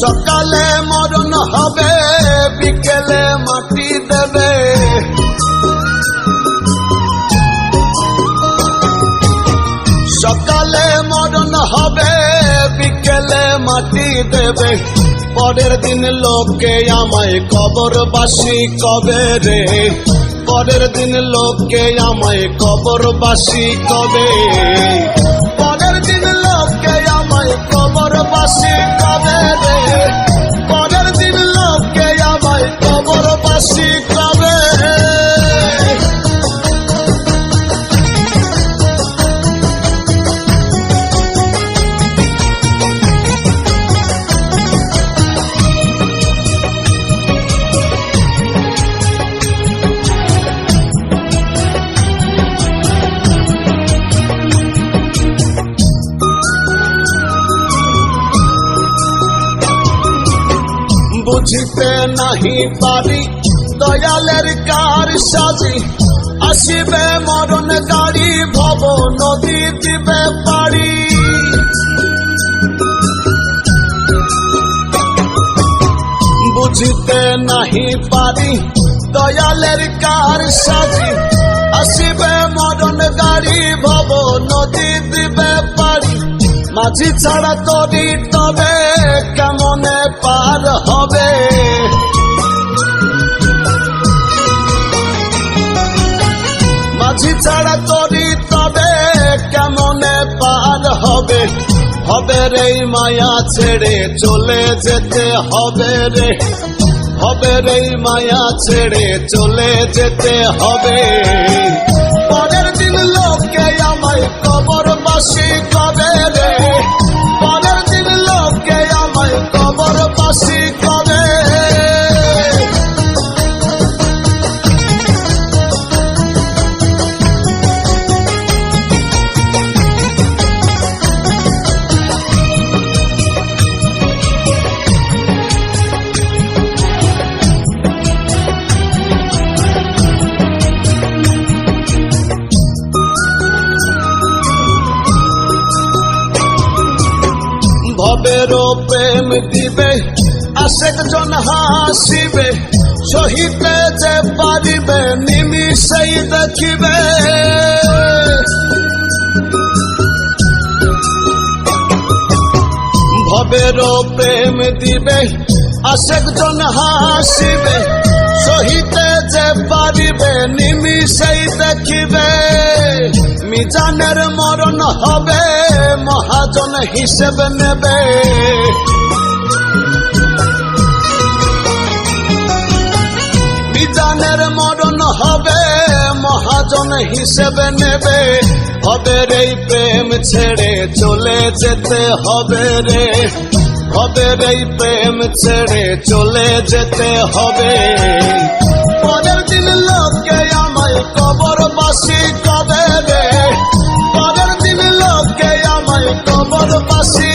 সকালে মরণ হবে, বিকেলে মাটি দেবে। সকালে মরণ হবে, বিকেলে মাটি দেবে। পরের দিন লোকে আমায় কবরবাসী কবে রে, পরের দিন লোকে আমায় কবরবাসী কবে, পরের দিন লোকে আমায় কবরবাসী কবে রে, পরের দিন লোকে আমায় কবরবাসী কবে। বুঝিতে নাহি পারি দয়ালের কার সাজি, আসিবে মরণ গাড়ি ভব নদী দিবে পারি। বুঝিতে নাহি পারি দয়ালের কার সাজি, আসিবে মরণ গাড়ি ভব নদী দিবে পারি। মাঝি ছাড়া তরি তবে কেমনে পার হবে, মাঝি ছাড়া তরি তবে কেমনে পার হবে। হবে রে মায়া ছেড়ে চলে যেতে হবে রে, হবে রে মায়া ছেড়ে চলে যেতে হবে। পরের দিন লোকে আমায় কবরবাসী কবে রে, পরের দিন লোকে আমায় কবরবাসী কবে। ভবেরও প্রেম দিবে, আশেক জন হাসিবে, সহিতে যে পারিবে নিমিষেই দেখিবে। ভবেরও প্রেম দিবে, আশেক জন হাসিবে, সহিতে যে পারিবে নিমিষেই দেখিবে। মিজানের মরণ হবে, মহাজন হিসেব নেবে। মিজানের মরণ হবে, মহাজন হিসেব নেবে। হবে রে প্রেম ছেড়ে চলে যেতে হবে রে, হবে রে প্রেম ছেড়ে চলে যেতে হবে। পরের দিন লোকে আমায় কবরবাসী কবে রে, পরের দিন লোকে আমায় কবরবাসী